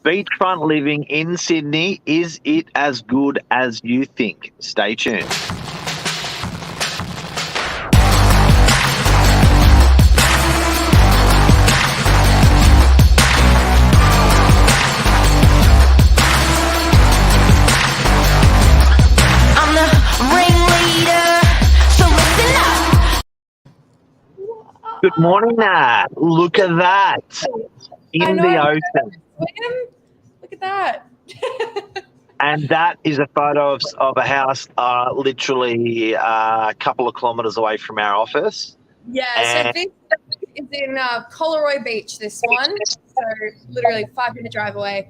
Beachfront living in Sydney, is it as good as you think? Stay tuned. I'm the ringleader, so listen up. Good morning, Nat. Look at that. In the ocean. Look at that. And that is a photo of a house literally a couple of kilometres away from our office. Yeah, so this is in Collaroy Beach, this one. So literally 5-minute drive away.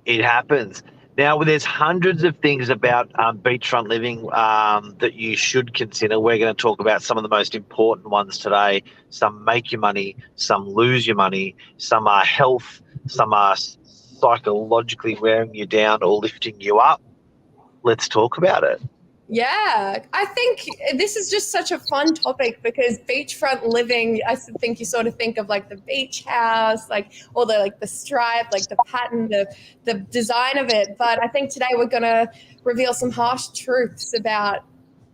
It happens. Now, there's hundreds of things about beachfront living that you should consider. We're going to talk about some of the most important ones today. Some make you money, some lose your money, some are health, some are psychologically wearing you down or lifting you up. Let's talk about it. Yeah, I think this is just such a fun topic because beachfront living, I think you sort of think of like the beach house, like all the like the stripe, like the pattern, the design of it. But I think today we're going to reveal some harsh truths about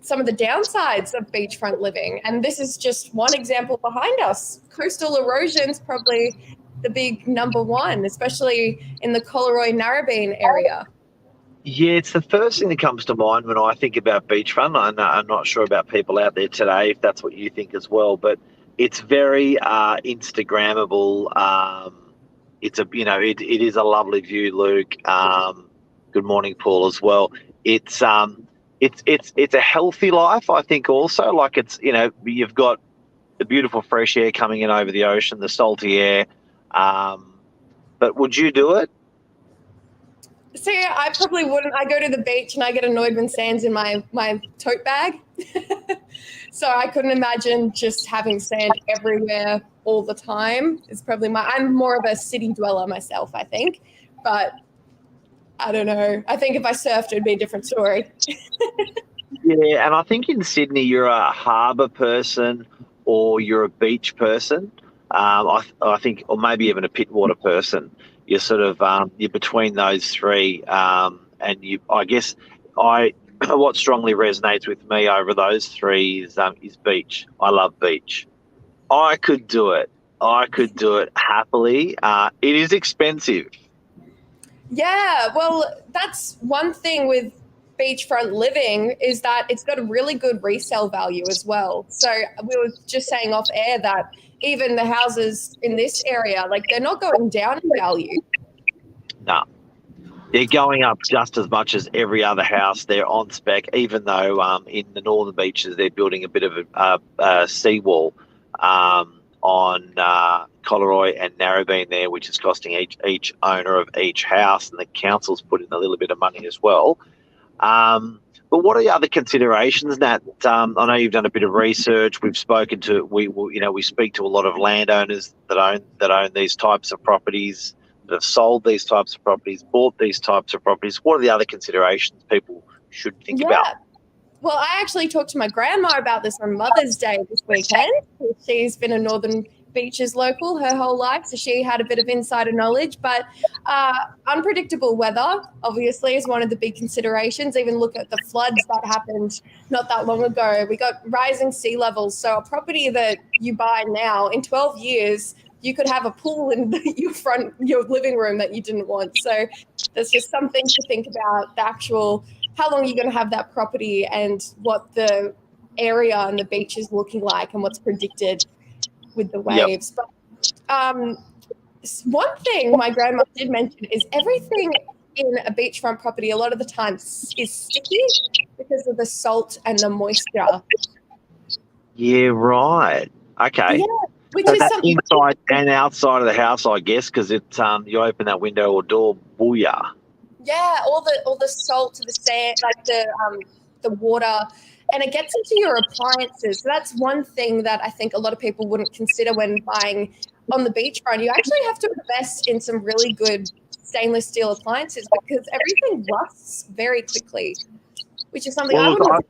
some of the downsides of beachfront living. And this is just one example behind us. Coastal erosion is probably the big number one, especially in the Collaroy Narrabeen area. Yeah, it's the first thing that comes to mind when I think about beachfront. I'm not sure about people out there today if that's what you think as well, but it's very Instagrammable. It is a lovely view, Luke. Good morning, Paul, as well. It's a healthy life, I think. Also, like you've got the beautiful fresh air coming in over the ocean, the salty air. But would you do it? See, I probably wouldn't. I go to the beach and I get annoyed when sand's in my tote bag. So I couldn't imagine just having sand everywhere all the time. It's probably I'm more of a city dweller myself, I think. But I don't know. I think if I surfed, it'd be a different story. Yeah, and I think in Sydney you're a harbour person or you're a beach person. I think, or maybe even a pitwater person. You're sort of you're between those three, and I guess what strongly resonates with me over those three is beach. I love beach. I could do it. I could do it happily. It is expensive. Yeah, well, that's one thing with beachfront living is that it's got a really good resale value as well. So we were just saying off air that even the houses in this area, like they're not going down in value. No. They're going up just as much as every other house. They're on spec, even though in the northern beaches they're building a bit of a seawall on Collaroy and Narrabeen there, which is costing each owner of each house, and the council's put in a little bit of money as well. But what are the other considerations, Nat? I know you've done a bit of research. We've spoken to we speak to a lot of landowners that own these types of properties, that have sold these types of properties, bought these types of properties. What are the other considerations people should think about? Well, I actually talked to my grandma about this on Mother's Day this weekend. She's been a Northern Beaches local her whole life, so she had a bit of insider knowledge. But unpredictable weather, obviously, is one of the big considerations. Even look at the floods that happened not that long ago. We got rising sea levels. So a property that you buy now, in 12 years, you could have a pool in your living room that you didn't want. So there's just something to think about, the actual how long you're going to have that property and what the area and the beach is looking like and what's predicted with the waves. Yep. But one thing my grandma did mention is everything in a beachfront property a lot of the time is sticky because of the salt and the moisture. Yeah, right. Okay. Yeah. Which so is that's something inside and outside of the house, I guess, because it's you open that window or door, booyah. Yeah, all the salt, the sand, like the water, and it gets into your appliances. So that's one thing that I think a lot of people wouldn't consider when buying on the beachfront. You actually have to invest in some really good stainless steel appliances because everything rusts very quickly, which is something I wouldn't.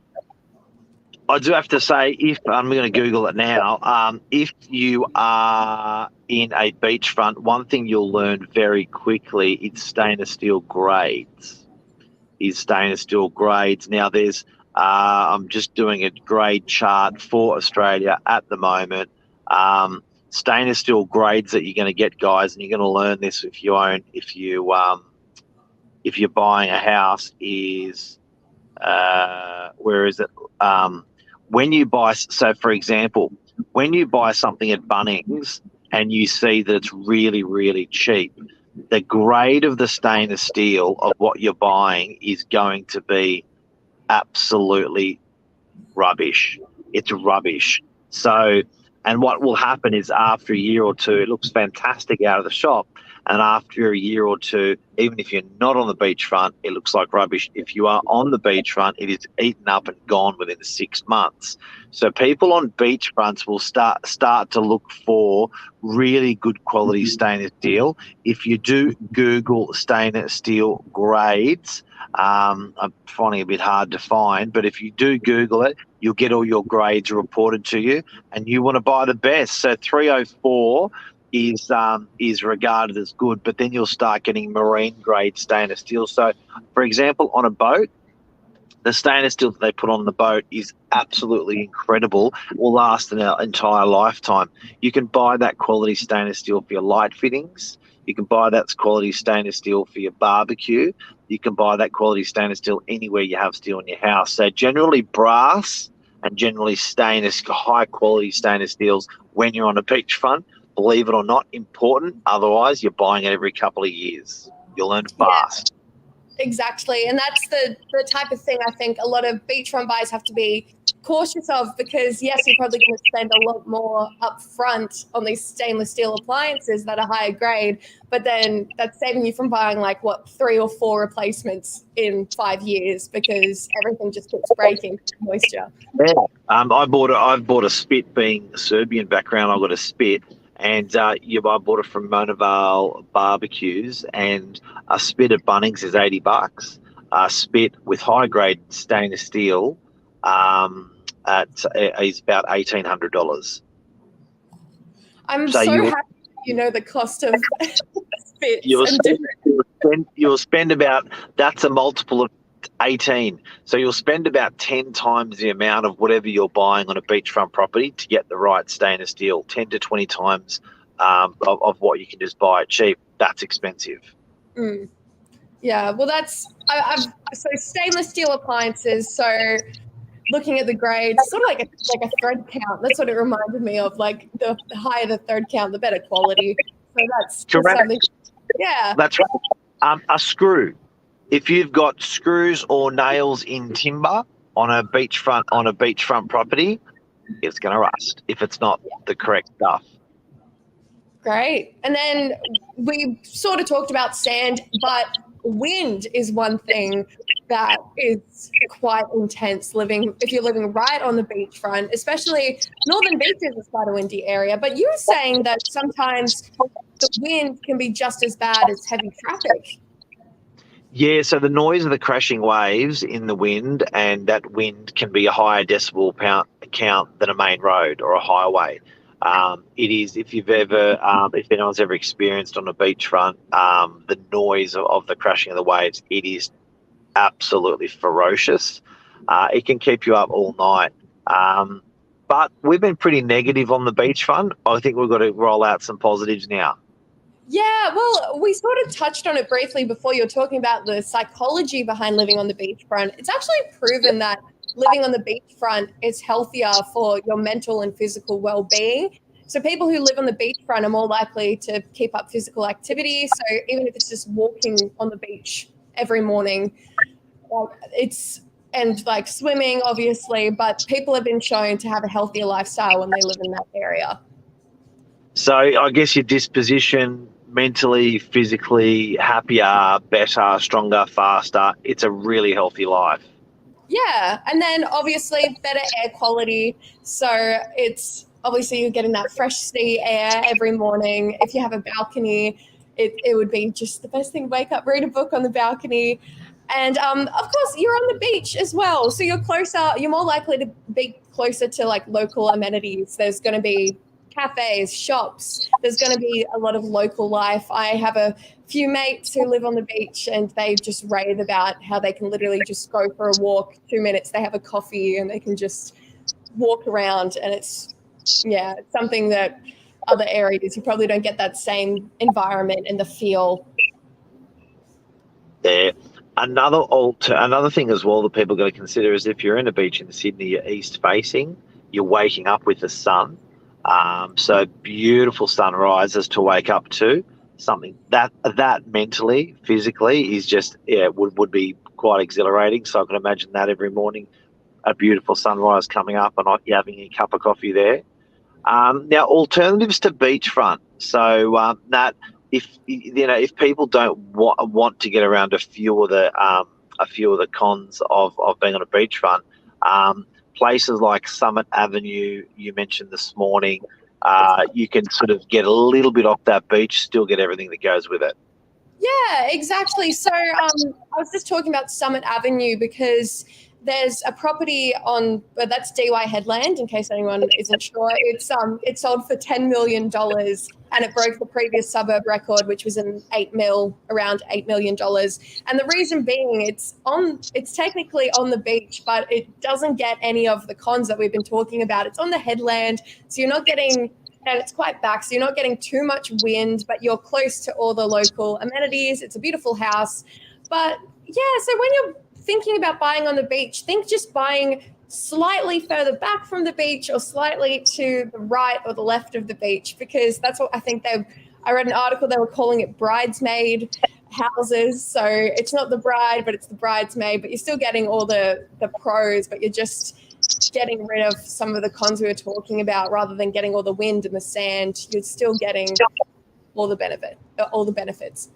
I do have to say, if I'm going to Google it now, if you are in a beachfront, one thing you'll learn very quickly is stainless steel grades. Now, there's I'm just doing a grade chart for Australia at the moment. Stainless steel grades that you're going to get, guys, and you're going to learn this if you're buying a house is where is it? When you buy, so for example, when you buy something at Bunnings and you see that it's really, really cheap, the grade of the stainless steel of what you're buying is going to be absolutely rubbish. It's rubbish. So, and what will happen is after a year or two, it looks fantastic out of the shop. And after a year or two, even if you're not on the beachfront, it looks like rubbish. If you are on the beachfront, it is eaten up and gone within 6 months. So people on beachfronts will start to look for really good quality stainless steel. If you do Google stainless steel grades, I'm finding it a bit hard to find, but if you do Google it, you'll get all your grades reported to you, and you want to buy the best. So 304 is regarded as good, but then you'll start getting marine grade stainless steel. So, for example, on a boat, the stainless steel that they put on the boat is absolutely incredible. It will last an entire lifetime. You can buy that quality stainless steel for your light fittings. You can buy that quality stainless steel for your barbecue. You can buy that quality stainless steel anywhere you have steel in your house. So generally brass and generally high quality stainless steels when you're on a beachfront, believe it or not, important. Otherwise, you're buying it every couple of years. You'll learn fast. Yeah, exactly. And that's the type of thing I think a lot of beachfront buyers have to be cautious of, because, yes, you're probably going to spend a lot more up front on these stainless steel appliances that are higher grade, but then that's saving you from buying 3 or 4 replacements in 5 years because everything just keeps breaking moisture. Yeah. I've bought a spit, being Serbian background. I've got a spit. And I bought it from Monaval Barbecues, and a spit at Bunnings is $80. A spit with high grade stainless steel is about $1,800. I'm so happy you know the cost of spits. You'll spend about, that's a multiple of 18. So you'll spend about 10 times the amount of whatever you're buying on a beachfront property to get the right stainless steel. 10 to 20 times of what you can just buy it cheap. That's expensive. Mm. Yeah, well, so stainless steel appliances. So looking at the grades, sort of like a thread count. That's what it reminded me of. Like the higher the thread count, the better quality. So that's correct. Something. Yeah, that's right. A screw. If you've got screws or nails in timber on a beachfront property, it's going to rust if it's not the correct stuff. Great. And then we sort of talked about sand, but wind is one thing that is quite intense if you're living right on the beachfront, especially Northern Beaches is quite a windy area. But you were saying that sometimes the wind can be just as bad as heavy traffic. Yeah, so the noise of the crashing waves in the wind, and that wind can be a higher decibel count than a main road or a highway. It is, if anyone's ever experienced on a beachfront, the noise of the crashing of the waves, it is absolutely ferocious. It can keep you up all night. But we've been pretty negative on the beachfront. I think we've got to roll out some positives now. Yeah, well, we sort of touched on it briefly before. You were talking about the psychology behind living on the beachfront. It's actually proven that living on the beachfront is healthier for your mental and physical well-being. So people who live on the beachfront are more likely to keep up physical activity. So even if it's just walking on the beach every morning, and swimming, obviously, but people have been shown to have a healthier lifestyle when they live in that area. So I guess your disposition, mentally, physically, happier, better, stronger, faster. It's a really healthy life. Yeah. And then obviously better air quality. So it's obviously you're getting that fresh sea air every morning. If you have a balcony, it would be just the best thing to wake up, read a book on the balcony. And of course, you're on the beach as well, so you're closer. You're more likely to be closer to like local amenities. There's going to be cafes, shops. There's going to be a lot of local life. I have a few mates who live on the beach, and they just rave about how they can literally just go for a walk. 2 minutes, they have a coffee, and they can just walk around. And it's something that other areas you probably don't get that same environment and the feel. There. Another thing as well that people got to consider is if you're in a beach in Sydney, you're east facing, you're waking up with the sun. So beautiful sunrises to wake up to. Something that mentally, physically is just would be quite exhilarating. So I can imagine that every morning, a beautiful sunrise coming up and you having a cup of coffee there. Now alternatives to beachfront. So that. If people don't want to get around a few of the cons of being on a beachfront, places like Summit Avenue you mentioned this morning, you can sort of get a little bit off that beach, still get everything that goes with it. Yeah, exactly. So I was just talking about Summit Avenue because there's a property that's DY Headland, in case anyone isn't sure. It's sold for $10 million, and it broke the previous suburb record, which was around $8 million. And the reason being, it's technically on the beach, but it doesn't get any of the cons that we've been talking about. It's on the headland, so you're not getting, and it's quite back, so you're not getting too much wind, but you're close to all the local amenities. It's a beautiful house. But yeah, so when you're thinking about buying on the beach, think just buying slightly further back from the beach or slightly to the right or the left of the beach, because that's what I think I read an article, they were calling it bridesmaid houses. So it's not the bride, but it's the bridesmaid, but you're still getting all the pros, but you're just getting rid of some of the cons we were talking about. Rather than getting all the wind and the sand, you're still getting all the benefits.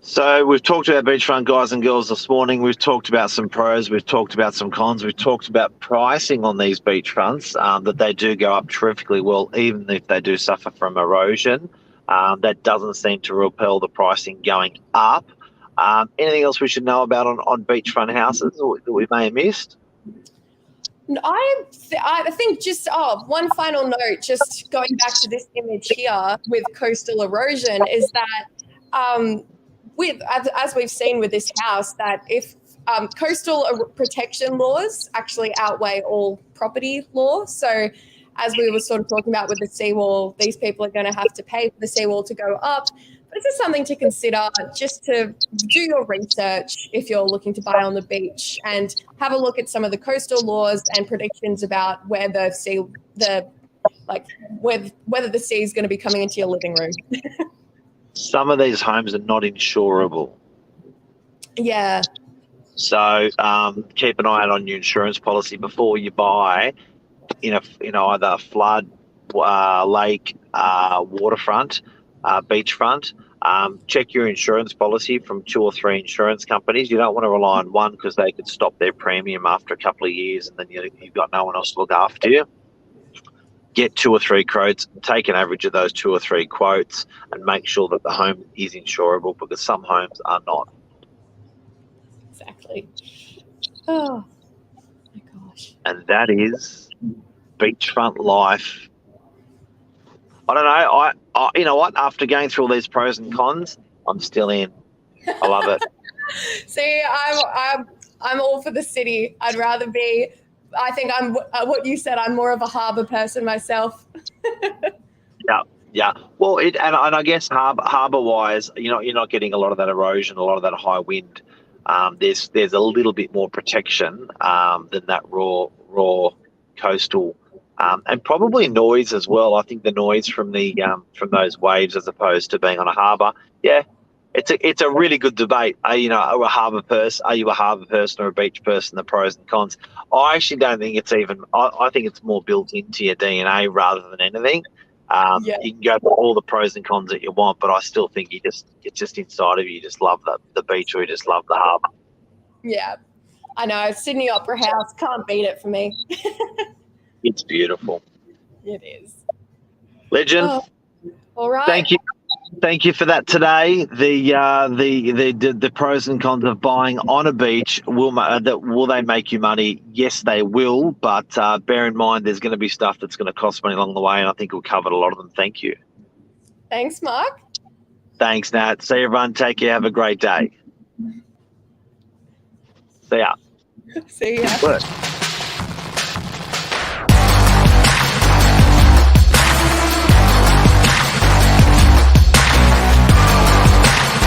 So we've talked about beachfront guys and girls this morning. We've talked about some pros. We've talked about some cons. We've talked about pricing on these beachfronts, that they do go up terrifically well, even if they do suffer from erosion. That doesn't seem to repel the pricing going up. Anything else we should know about on beachfront houses that we may have missed? I think just one final note, just going back to this image here with coastal erosion, is that as we've seen with this house, that if coastal protection laws actually outweigh all property law. So as we were sort of talking about with the seawall, these people are going to have to pay for the seawall to go up. But this is something to consider, just to do your research if you're looking to buy on the beach, and have a look at some of the coastal laws and predictions about where whether the sea is going to be coming into your living room. Some of these homes are not insurable. Yeah. So keep an eye out on your insurance policy before you buy in either flood, lake, waterfront, beachfront. Check your insurance policy from 2 or 3 insurance companies. You don't want to rely on one, because they could stop their premium after a couple of years, and then you've got no one else to look after you. Get 2 or 3 quotes, take an average of those 2 or 3 quotes, and make sure that the home is insurable, because some homes are not. Exactly. Oh my gosh. And that is beachfront life. I don't know. I you know what? After going through all these pros and cons, I'm still in. I love it. See, I'm all for the city. I'd rather be. I think I'm what you said. I'm more of a harbour person myself. Yeah. Well, and I guess harbour wise, you're not getting a lot of that erosion, a lot of that high wind. There's a little bit more protection than that raw coastal, and probably noise as well. I think the noise from those waves, as opposed to being on a harbour. Yeah. It's a really good debate. Are you a harbour person or a beach person? The pros and cons. I actually don't think it's even. I think it's more built into your DNA rather than anything. You can go for all the pros and cons that you want, but I still think it's just inside of you. You just love the beach, or you just love the harbour. Yeah, I know. Sydney Opera House, can't beat it for me. It's beautiful. It is. Legend. Oh, all right. Thank you. thank you for that today. The pros and cons of buying on a beach, will they make you money? Yes, they will, but bear in mind there's going to be stuff that's going to cost money along the way, and I think we've covered a lot of them. Thank you. Thanks, Mark. Thanks, Nat. See you, everyone. Take care. Have a great day. See ya. See ya. Good.